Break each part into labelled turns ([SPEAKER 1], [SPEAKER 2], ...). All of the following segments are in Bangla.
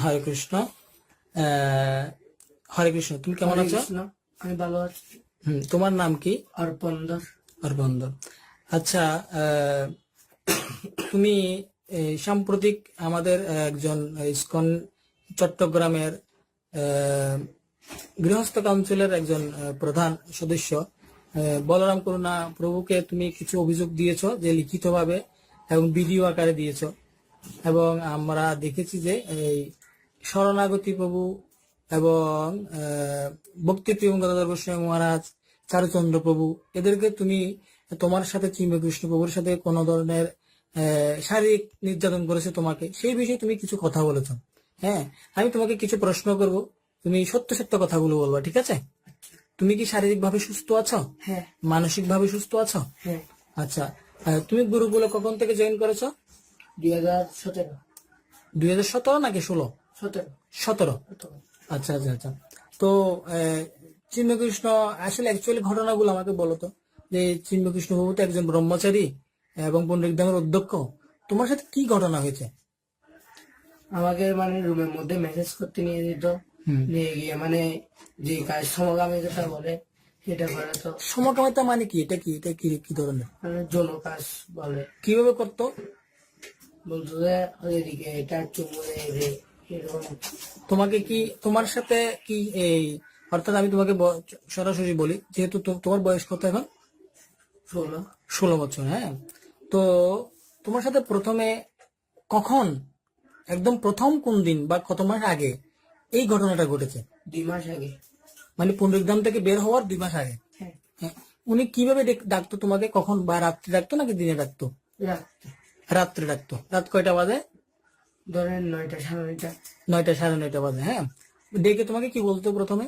[SPEAKER 1] হরে কৃষ্ণ। হরে কৃষ্ণ, তুমি কেমন
[SPEAKER 2] হরে
[SPEAKER 1] আছো?
[SPEAKER 2] কৃষ্ণ, আমি ভালো আছি।
[SPEAKER 1] তোমার নাম কি?
[SPEAKER 2] অর্পণদাস।
[SPEAKER 1] অরবিন্দর। আচ্ছা, তুমি সাম্প্রতিক আমাদের একজন ইসকন চট্টগ্রামের গৃহস্থ কাউন্সিলের একজন প্রধান সদস্য বলরাম করুণা প্রভুকে তুমি কিছু অভিযোগ দিয়েছো, যে লিখিতভাবে এবং ভিডিও আকারে দিয়েছো। এবং আমরা দেখেছি যে এই শরণাগতি প্রভু এবং ভক্তি প্রিয় গদাধর গোস্বামী মহারাজ, চারুচন্দ্র প্রভু, এদেরকে তুমি তোমার সাথে চিন্ময়কৃষ্ণ প্রভুর সাথে কোন ধরনের শারীরিক নির্যাতন করেছে তোমাকে, সেই বিষয়ে তুমি কিছু কথা বলেছো। হ্যাঁ, আমি তোমাকে কিছু প্রশ্ন করব, তুমি সত্য সত্য কথাগুলো বলবা, ঠিক আছে? তুমি কি শারীরিক ভাবে সুস্থ আছো?
[SPEAKER 2] হ্যাঁ।
[SPEAKER 1] মানসিক ভাবে সুস্থ আছো?
[SPEAKER 2] হ্যাঁ।
[SPEAKER 1] আচ্ছা, তুমি গুরুকুলে কখন থেকে জয়েন করেছো?
[SPEAKER 2] 2017।
[SPEAKER 1] 2017 নাকি 16? 17।
[SPEAKER 2] 17।
[SPEAKER 1] আচ্ছা আচ্ছা আচ্ছা। তো চিন্ময়কৃষ্ণ আসলে অ্যাকচুয়ালি ঘটনাগুলো আমাকে বলো তো, যে চিন্ময়কৃষ্ণ বাবু তো একজন ব্রহ্মচারী এবং পণ্ডিত ধামের অধ্যক্ষ, তোমার সাথে কি ঘটনা হয়েছে?
[SPEAKER 2] আমাকে মানে রুমের মধ্যে মেসেজ করতে নিয়ে যেত, নিয়ে গিয়ে মানে যে কাজ সমকামিতা বলে সেটা করে। তো
[SPEAKER 1] সমকামিতা মানে কি? এটা কি কি ধরনের
[SPEAKER 2] মানে যৌন কাজ বলে।
[SPEAKER 1] কিভাবে করতো?
[SPEAKER 2] বলতো যে এদিকে এটা চুমু এরকম।
[SPEAKER 1] তোমাকে কি, তোমার সাথে কি এই, অর্থাৎ আমি তোমাকে সরাসরি বলি, যেহেতু তোমার বয়স কত এখন?
[SPEAKER 2] 16।
[SPEAKER 1] 16 বছর। হ্যাঁ, তো তোমার সাথে প্রথমে কখন, একদম প্রথম কোন দিন বা কত মাস আগে এই ঘটনাটা ঘটেছে?
[SPEAKER 2] 2 মাস আগে।
[SPEAKER 1] মানে পুনরুদ্ধাম থেকে বের হওয়ার 2 মাস আগে।
[SPEAKER 2] হ্যাঁ।
[SPEAKER 1] হ্যাঁ, উনি কিভাবে ডাকতো তোমাকে? কখন, বা রাত্রে ডাকতো নাকি দিনে ডাকতো?
[SPEAKER 2] রাত্রে।
[SPEAKER 1] রাত্রে ডাকতো। রাত কয়টা বাজে?
[SPEAKER 2] ধরেন 9টা, 9:30।
[SPEAKER 1] 9টা, 9:30 বাজে। হ্যাঁ, ডেকে তোমাকে কি বলতো প্রথমে?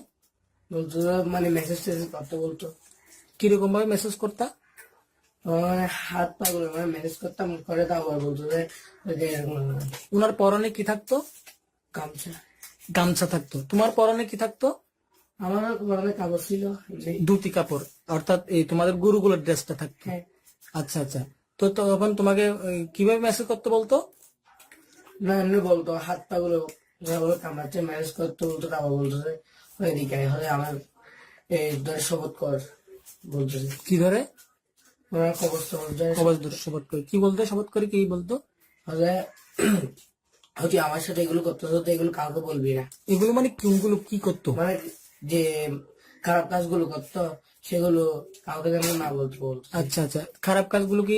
[SPEAKER 2] বলতো মানে মেসেজ টেসেজ করতে বলতো।
[SPEAKER 1] কিরকম ভাবে মেসেজ করতা?
[SPEAKER 2] মানে হাত পা গুলো মানে ম্যানেজ করতাম, করে তারপর বলতো যে এরকম
[SPEAKER 1] উনার পরনে কি থাকতো?
[SPEAKER 2] গামছা।
[SPEAKER 1] গামছা থাকতো। তোমার পরনে কি থাকতো?
[SPEAKER 2] আমার মানে কাগজ ছিল
[SPEAKER 1] ধুতি কাপড়, অর্থাৎ এই তোমাদের গুরুগুলোর ড্রেসটা থাকতো।
[SPEAKER 2] হ্যাঁ।
[SPEAKER 1] আচ্ছা আচ্ছা। তো তখন তোমাকে কিভাবে মেসেজ করতে বলতো?
[SPEAKER 2] না এমনি বলতো হাত পা গুলো যেভাবে কামড়াচ্ছে ম্যানেজ করতে বলতো, তারপর বলতো যে এদিকে হলে আমার এই ধরে শপথ কর বলতো।
[SPEAKER 1] কি ধরে?
[SPEAKER 2] ওরা কবচ টবচ ধরে
[SPEAKER 1] কবচ ধরে শপথ করে কি বলতো? শপথ করে কি বলতো?
[SPEAKER 2] হলে হচ্ছে আমার সাথে এগুলো করতে হতো, এগুলো কাউকে বলবি না।
[SPEAKER 1] এগুলো মানে কোনগুলো কি করতো?
[SPEAKER 2] মানে যে খারাপ কাজগুলো করতো সেগুলো কাউকে যেন না বলতে বলতো।
[SPEAKER 1] আচ্ছা আচ্ছা। খারাপ কাজগুলো কি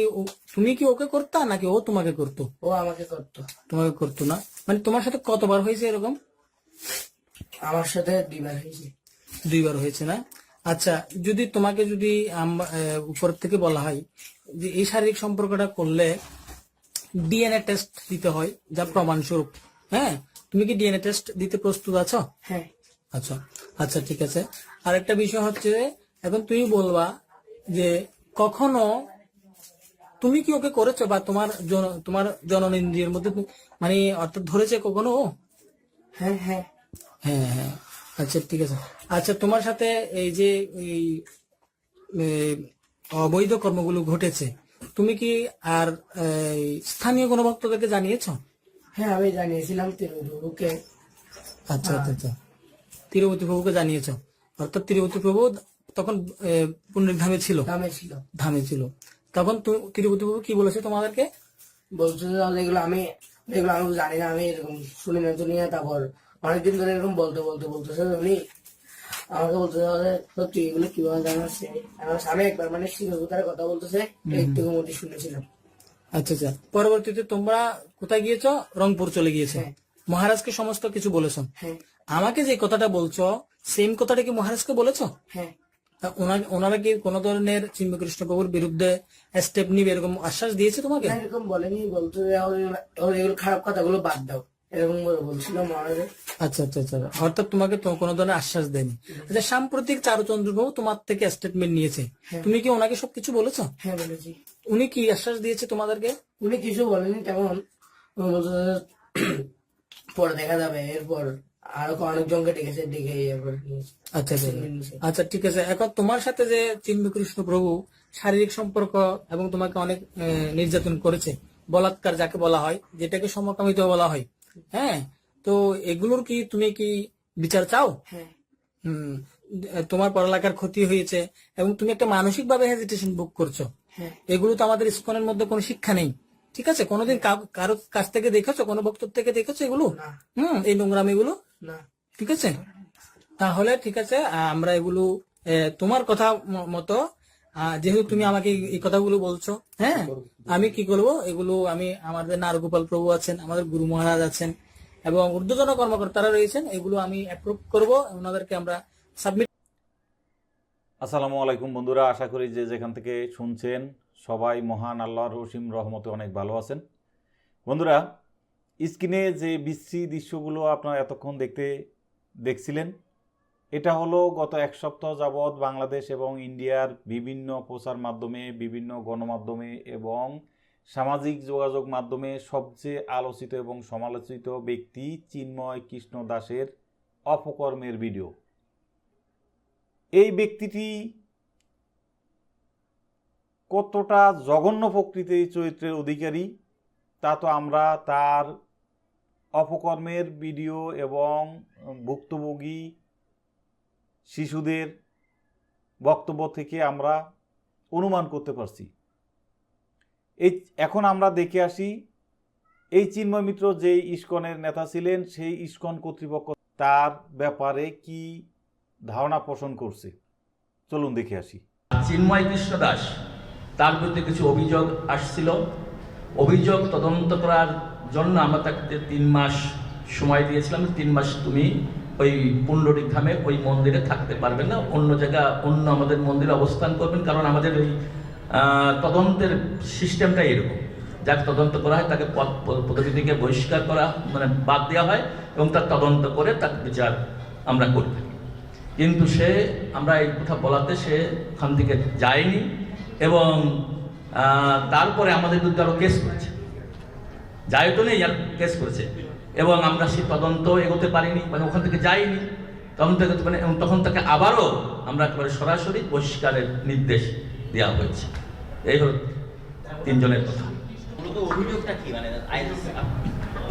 [SPEAKER 1] তুমি কি ওকে করতা নাকি ও তোমাকে করতো?
[SPEAKER 2] ও আমাকে করতো।
[SPEAKER 1] তোমাকে করতো না? মানে তোমার সাথে কতবার হয়েছে এরকম?
[SPEAKER 2] আমার সাথে 2 বার হয়েছে।
[SPEAKER 1] 2বার হয়েছে না? আচ্ছা, যদি তোমাকে যদি উপর থেকে বলা হয় যে এই শারীরিক সম্পর্কটা করলে ডিএনএ টেস্ট দিতে হয় যা প্রমাণস্বরূপ, হ্যাঁ, তুমি কি ডিএনএ টেস্ট দিতে প্রস্তুত আছো?
[SPEAKER 2] হ্যাঁ।
[SPEAKER 1] আচ্ছা আচ্ছা, ঠিক আছে। আরেকটা বিষয় হচ্ছে, এখন তুমি বলবা যে কখনো তুমি কি ওকে করেছো, বা তোমার জননেন্দ্রিয়ের মধ্যে মানে অর্থাৎ ধরেছে কখনো ও?
[SPEAKER 2] হ্যাঁ। হ্যাঁ।
[SPEAKER 1] হ্যাঁ হ্যাঁ। আচ্ছা ঠিক আছে। আচ্ছা, তোমার সাথে এই যে এই এই অবৈধ কর্মগুলো ঘটেছে, তুমি কি আর স্থানীয় কোনো ভক্তদেরকে জানিয়েছো?
[SPEAKER 2] হ্যাঁ আমি জানিয়েছিলাম তিরুকে।
[SPEAKER 1] আচ্ছা আচ্ছা আচ্ছা। তিরুপতি প্রভুকে জানিয়েছো, অর্থাৎ তিরুপতি প্রভু তখন পুণ্যের ধামে ছিল। ধামে ছিল তখন তিরুপতি প্রভু কি বলেছে তোমাদেরকে?
[SPEAKER 2] বলছে যে এগুলো আমি জানি না, আমি এরকম শুনি না তো নিয়ে। তারপর অনেকদিন ধরে এরকম বলতেছে উনি আমাকে বলতে সত্যি এগুলো কিভাবে জানাচ্ছে। আমি একবার মানে শিক্ষকতার কথা বলতেছে একটু মধ্যে শুনেছিলাম।
[SPEAKER 1] আচ্ছা আচ্ছা। পরবর্তীতে তোমরা কোথায় গিয়েছো? রংপুর চলে গিয়েছে।
[SPEAKER 2] হ্যাঁ।
[SPEAKER 1] মহারাজকে সমস্ত কিছু বলেছো?
[SPEAKER 2] হ্যাঁ।
[SPEAKER 1] আমাকে যে কথাটা বলছো সেম কথাটা কি মহারাজকে বলেছো?
[SPEAKER 2] হ্যাঁ।
[SPEAKER 1] তা ওনারা কি কোন ধরনের চিন্ময়কৃষ্ণ প্রভুর বিরুদ্ধে স্টেপ নিবে এরকম আশ্বাস দিয়েছে তোমাকে?
[SPEAKER 2] না এরকম বলেনি, বলতো যে এগুলো খারাপ কথাগুলো বাদ দাও এরকম বলছিল মহারাজের।
[SPEAKER 1] আচ্ছা আচ্ছা আচ্ছা। অর্থাৎ তোমাকে তো কোনো ধরনের আশ্বাস দেয়নি। আচ্ছা, সাম্প্রতিক চারুচন্দ্র প্রভু তোমার থেকে স্টেটমেন্ট নিয়েছে, তুমি কি ওনাকে সবকিছু বলেছো?
[SPEAKER 2] হ্যাঁ বলেছি।
[SPEAKER 1] উনি কি আশ্বাস দিয়েছে তোমাদেরকে?
[SPEAKER 2] উনি কিছু বলেনি তেমন, বলতো যে পরে দেখা যাবে। এরপর আরো অনেকজনকে ডেকেছে, ডেকে এরপর
[SPEAKER 1] আচ্ছা আচ্ছা আচ্ছা, ঠিক আছে। এখন তোমার সাথে যে চিন্ময়কৃষ্ণ প্রভু শারীরিক সম্পর্ক এবং তোমাকে অনেক নির্যাতন করেছে, বলাৎকার যাকে বলা হয়, যেটাকে সমকামিতা বলা হয়, হ্যাঁ, তো এগুলোর কি তুমি কি বিচার চাও?
[SPEAKER 2] হ্যাঁ
[SPEAKER 1] হুম। তোমার পড়ালেখার ক্ষতি হয়েছে এবং তুমি একটা মানসিক ভাবে হেজিটেশন ভোগ করছো,
[SPEAKER 2] হ্যাঁ
[SPEAKER 1] এগুলো তো আমাদের ইসকনের মধ্যে কোনো শিক্ষা নেই। ঠিক আছে, কোনোদিন কারো কাছ থেকে দেখেছো, কোনো বক্তব্য থেকে দেখেছো এগুলো?
[SPEAKER 2] না
[SPEAKER 1] এই নোংরামিগুলো?
[SPEAKER 2] না
[SPEAKER 1] ঠিক আছে, তাহলে ঠিক আছে, আমরা এগুলো তোমার কথা মতো, যেহেতু তুমি আমাকে এই কথাগুলো বলছো, হ্যাঁ, আমি কি করবো, এগুলো আমি, আমাদের নারগোপাল প্রভু আছেন, আমাদের গুরু মহারাজ আছেন এবং ঊর্ধ্বতন কর্মকর্তারা রয়েছেন, এগুলো আমি অ্যাপ্রুভ করবো, ওনাদেরকে আমরা সাবমিট।
[SPEAKER 3] আসসালামু আলাইকুম বন্ধুরা, আশা করি যে যেখান থেকে শুনছেন সবাই মহান আল্লাহর অসীম রহমতে অনেক ভালো আছেন। বন্ধুরা, স্ক্রিনে যে বিশ্রী দৃশ্যগুলো আপনারা এতক্ষণ দেখছিলেন, এটা হলো গত এক সপ্তাহ যাবৎ বাংলাদেশ এবং ইন্ডিয়ার বিভিন্ন প্রচার মাধ্যমে, বিভিন্ন গণমাধ্যমে এবং সামাজিক যোগাযোগ মাধ্যমে সবচেয়ে আলোচিত এবং সমালোচিত ব্যক্তি চিন্ময় কৃষ্ণ দাসের অপকর্মের ভিডিও। এই ব্যক্তিটি কতটা জঘন্য প্রকৃতির চরিত্রের অধিকারী তা তো আমরা তার অপকর্মের ভিডিও এবং ভুক্তভোগী শিশুদের বক্তব্য থেকে আমরা অনুমান করতে পারছি। এখন আমরা দেখে আসি এই চিন্ময় মিত্র যেই ইসকনের নেতা ছিলেন, সেই ইসকন কর্তৃপক্ষ তার ব্যাপারে কি ধারণা পোষণ করছে। চলুন দেখে আসি।
[SPEAKER 4] চিন্ময় কৃষ্ণ দাস, তার বিরুদ্ধে কিছু অভিযোগ আসছিল। অভিযোগ তদন্ত করার জন্য আমরা তাকে 3 মাস সময় দিয়েছিলাম। 3 মাস তুমি ওই পুণ্ডরিক ধামে ওই মন্দিরে থাকতে পারবেন না, অন্য জায়গা, অন্য আমাদের মন্দিরে অবস্থান করবেন, কারণ আমাদের ওই তদন্তের সিস্টেমটাই এরকম। যাকে তদন্ত করা হয় তাকে পদবি থেকে বহিষ্কার করা, মানে বাদ দেওয়া হয় এবং তার তদন্ত করে তার বিচার আমরা করি। কিন্তু সে, আমরা এই কথা বলাতে সে ওখান থেকে যায়নি এবং তারপরে আমাদের বিরুদ্ধে আরও কেস করেছে, যাই তো নেই, আর কেস করেছে এবং আমরা সেই তদন্ত এগোতে পারিনি, মানে ওখান থেকে যাইনি, তদন্ত এগোতে পারিনি এবং তখন তাকে আবারও আমরা একেবারে সরাসরি বহিষ্কারের নির্দেশ দেওয়া হয়েছে। এই হল 3 জনের কথা।
[SPEAKER 5] অভিযোগটা কি, মানে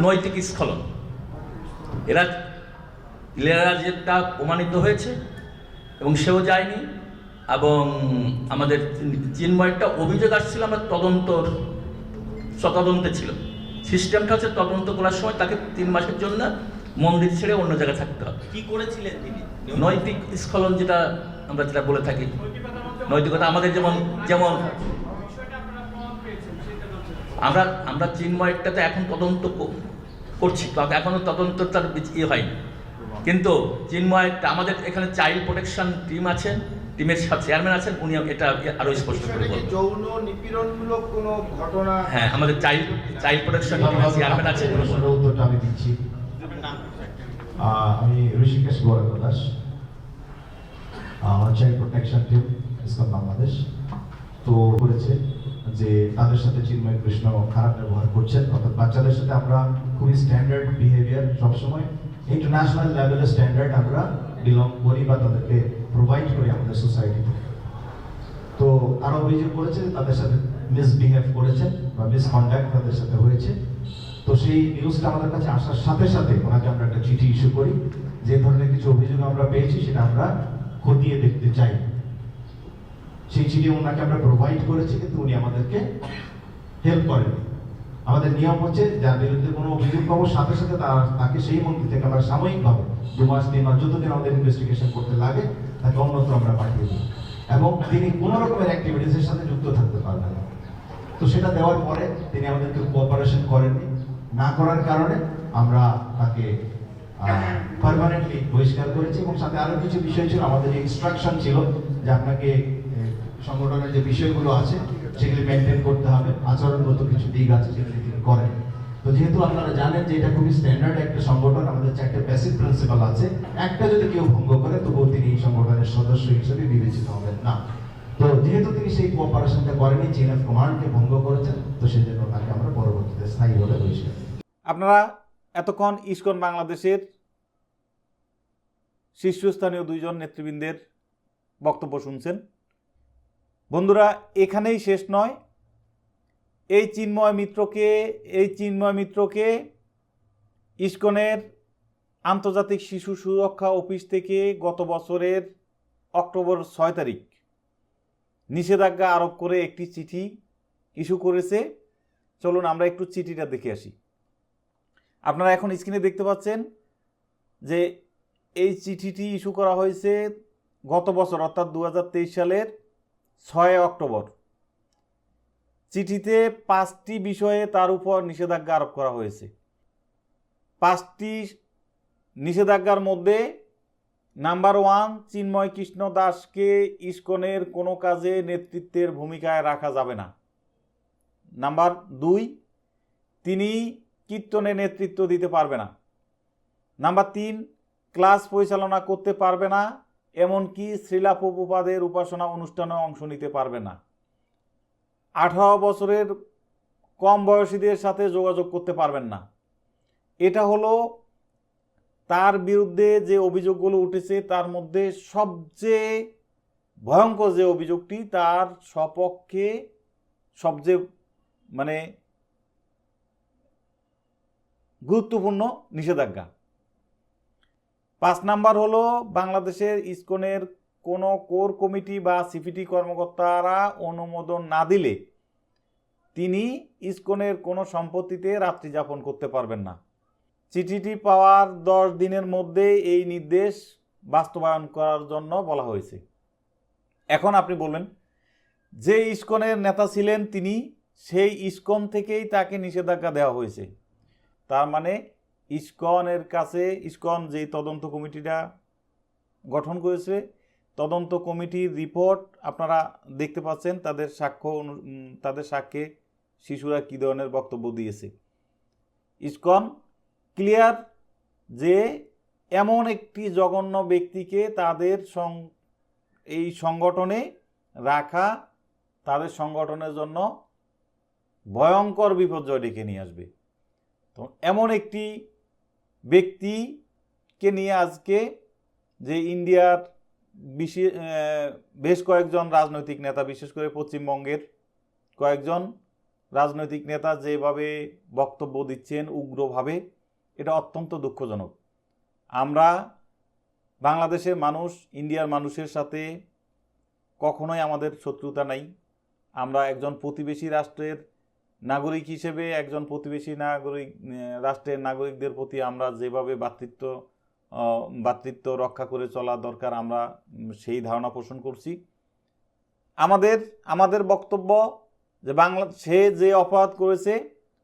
[SPEAKER 4] নৈতিক স্খলন। এরা যেটা প্রমাণিত হয়েছে এবং সেও যায়নি এবং আমাদের চিন্ময়টা অভিযোগ আসছিল, আমরা তদন্তে ছিল। সিস্টেমটা হচ্ছে তদন্ত করার সময় তাকে 3 মাসের জন্য মন্দির ছেড়ে অন্য জায়গায় থাকতে হবে।
[SPEAKER 5] কি করেছিলেন তিনি?
[SPEAKER 4] নৈতিক স্খলন, যেটা আমরা যেটা বলে থাকি, নৈতিকতা আমাদের যেমন যেমন আমরা চিন্ময়টাতে এখন তদন্ত করছি, এখনো তদন্ত তার হয়নি, কিন্তু চিন্ময়, আমাদের এখানে চাইল্ড প্রোটেকশন টিম আছে, টিমের চেয়ারম্যান আছেন, উনি এটা আরো স্পষ্ট করে বলবেন।
[SPEAKER 6] যৌন নিপীড়নমূলক কোনো ঘটনা?
[SPEAKER 4] হ্যাঁ, আমাদের চাইল্ড প্রোটেকশন টিমের চেয়ারম্যান আছেন।
[SPEAKER 6] উত্তরটা আমি দিচ্ছি। আমি Rishikesh Gaurav Das, child protection team ISKCON Bangladesh. তো করেছে যে তাদের সাথে চিন্ময় কৃষ্ণ খারাপ ব্যবহার করছেন, অর্থাৎ বাচ্চাদের সাথে আমরা খুবই স্ট্যান্ডার্ড বিহেভিয়ার, সবসময় ইন্টারন্যাশনাল লেভেলের স্ট্যান্ডার্ড আমরা বিলং করি বা তাদেরকে প্রোভাইড করি আমাদের সোসাইটিতে। তো তারা অভিযোগ করেছে তাদের সাথে মিসবিহেভ করেছেন বা মিসকন্ডাক্ট তাদের সাথে হয়েছে। তো সেই নিউজটা আমাদের কাছে আসার সাথে সাথে ওনাকে আমরা একটা চিঠি ইস্যু করি, যে ধরনের কিছু অভিযোগ আমরা পেয়েছি সেটা আমরা খতিয়ে দেখতে চাই। সেই চিঠি ওনাকে আমরা প্রোভাইড করেছি, কিন্তু উনি আমাদেরকে হেল্প করেননি। আমাদের নিয়ম হচ্ছে যার বিরুদ্ধে কোনো অভিযোগ পাবো সাথে সাথে তাকে সেই মন্দির থেকে আমরা সাময়িকভাবে 2 মাস 3 মাস যতদিন আমাদের ইনভেস্টিগেশন করতে লাগে তাকে অন্যত্র আমরা পাঠিয়ে দিই এবং তিনি কোনো রকমের অ্যাক্টিভিটিসের সাথে যুক্ত থাকতে পারবেন না। তো সেটা দেওয়ার পরে তিনি আমাদেরকে কোঅপারেশন করেননি, না করার কারণে আমরা তাকে পার্মানেন্টলি বহিষ্কার করেছি এবং সাথে আরো কিছু বিষয় ছিল। আমাদের ইনস্ট্রাকশন ছিল যে আপনাকে সংগঠনের যে বিষয়গুলো আছে সেগুলি মেনটেন করতে হবে, আচরণগত কিছু দিক আছে যেগুলি তিনি করেন। তো যেহেতু আপনারা জানেন যে এটা খুবই স্ট্যান্ডার্ড একটা সংগঠন, আমাদের 4টে বেসিক প্রিন্সিপাল আছে, একটা যদি কেউ ভঙ্গ করে তবুও তিনি এই সংগঠনের সদস্য হিসেবে বিবেচিত হবেন না। তো যেহেতু তিনি সেই কোঅপারেশনটা করেনি, চেইন অফ কমান্ডকে ভঙ্গ করেছেন, তো সেই জন্য তাকে আমরা পরবর্তীতে স্থায়ীভাবে বহিষ্কার।
[SPEAKER 3] আপনারা এতক্ষণ ইসকন বাংলাদেশের শীর্ষস্থানীয় 2 জন নেতৃবৃন্দের বক্তব্য শুনছেন। বন্ধুরা, এখানেই শেষ নয়। এই চিন্ময় মিত্রকে ইসকনের আন্তর্জাতিক শিশু সুরক্ষা অফিস থেকে গত বছরের অক্টোবর 6 তারিখ নিষেধাজ্ঞা আরোপ করে একটি চিঠি ইস্যু করেছে। চলুন আমরা একটু চিঠিটা দেখে আসি। আপনারা এখন স্ক্রিনে দেখতে পাচ্ছেন যে এই চিঠিটি ইস্যু করা হয়েছে গত বছর অর্থাৎ 2023 সালের 6 অক্টোবর। চিঠিতে 5টি বিষয়ে তার উপর নিষেধাজ্ঞা আরোপ করা হয়েছে। 5টি নিষেধাজ্ঞার মধ্যে নাম্বার 1, চিন্ময় কৃষ্ণ দাসকে ইসকনের কোনো কাজে নেতৃত্বের ভূমিকায় রাখা যাবে না। নাম্বার 2, তিনি কীর্তনে নেতৃত্ব দিতে পারবে না। নাম্বার 3, ক্লাস পরিচালনা করতে পারবে না, এমনকি শ্রীলা প্রভুপাদের উপাসনা অনুষ্ঠানে অংশ নিতে পারবে না। 18 বছরের কম বয়সীদের সাথে যোগাযোগ করতে পারবেন না। এটা হলো তার বিরুদ্ধে যে অভিযোগগুলো উঠেছে তার মধ্যে সবচেয়ে ভয়ঙ্কর যে অভিযোগটি, তার সপক্ষে সবচেয়ে গুরুত্বপূর্ণ নিষেধাজ্ঞা। 5 নাম্বার হলো বাংলাদেশের ইসকনের কোনো কোর কমিটি বা সিপিটি কর্মকর্তারা অনুমোদন না দিলে তিনি ইসকনের কোনো সম্পত্তিতে রাত্রি যাপন করতে পারবেন না। চিঠিটি পাওয়ার 10 দিনের মধ্যে এই নির্দেশ বাস্তবায়ন করার জন্য বলা হয়েছে। এখন আপনি বলবেন, যে ইসকনের নেতা ছিলেন তিনি, সেই ইসকন থেকেই তাকে নিষেধাজ্ঞা দেওয়া হয়েছে। তার মানে ইসকনের কাছে, ইসকন যে তদন্ত কমিটিটা গঠন করেছে, তদন্ত কমিটির রিপোর্ট আপনারা দেখতে পাচ্ছেন। তাদের সাক্ষ্যে শিশুরা কী ধরনের বক্তব্য দিয়েছে। ইসকন ক্লিয়ার যে এমন একটি জঘন্য ব্যক্তিকে তাদের এই সংগঠনে রাখা তাদের সংগঠনের জন্য ভয়ঙ্কর বিপর্যয় ডেকে নিয়ে আসবে। তো এমন একটি ব্যক্তিকে নিয়ে আজকে যে ইন্ডিয়ার বেশ কয়েকজন রাজনৈতিক নেতা, বিশেষ করে পশ্চিমবঙ্গের কয়েকজন রাজনৈতিক নেতা যেভাবে বক্তব্য দিচ্ছেন উগ্রভাবে, এটা অত্যন্ত দুঃখজনক। আমরা বাংলাদেশের মানুষ ইন্ডিয়ার মানুষের সাথে কখনোই আমাদের শত্রুতা নাই। আমরা একজন প্রতিবেশী রাষ্ট্রের নাগরিক হিসেবে একজন প্রতিবেশী রাষ্ট্রের নাগরিকদের প্রতি আমরা যেভাবে ভ্রাতৃত্ব রক্ষা করে চলা দরকার, আমরা সেই ধারণা পোষণ করছি। আমাদের বক্তব্য যে সে যে অপরাধ করেছে,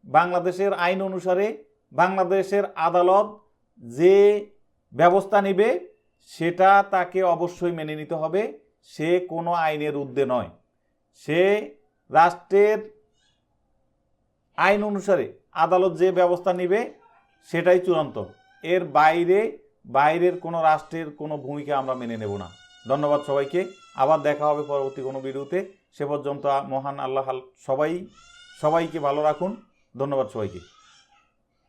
[SPEAKER 3] বাংলাদেশের আইন অনুসারে বাংলাদেশের আদালত যে ব্যবস্থা নেবে সেটা তাকে অবশ্যই মেনে নিতে হবে। সে কোনো আইনের ঊর্ধ্বে নয়, সে রাষ্ট্রের আইন অনুসারে আদালত যে ব্যবস্থা নেবে সেটাই চূড়ান্ত। এর বাইরের কোনো রাষ্ট্রের কোনো ভূমিকা আমরা মেনে নেব না। ধন্যবাদ সবাইকে। আবার দেখা হবে পরবর্তী কোনো ভিডিওতে। সে পর্যন্ত মহান আল্লাহ সবাইকে ভালো রাখুন। ধন্যবাদ সবাইকে।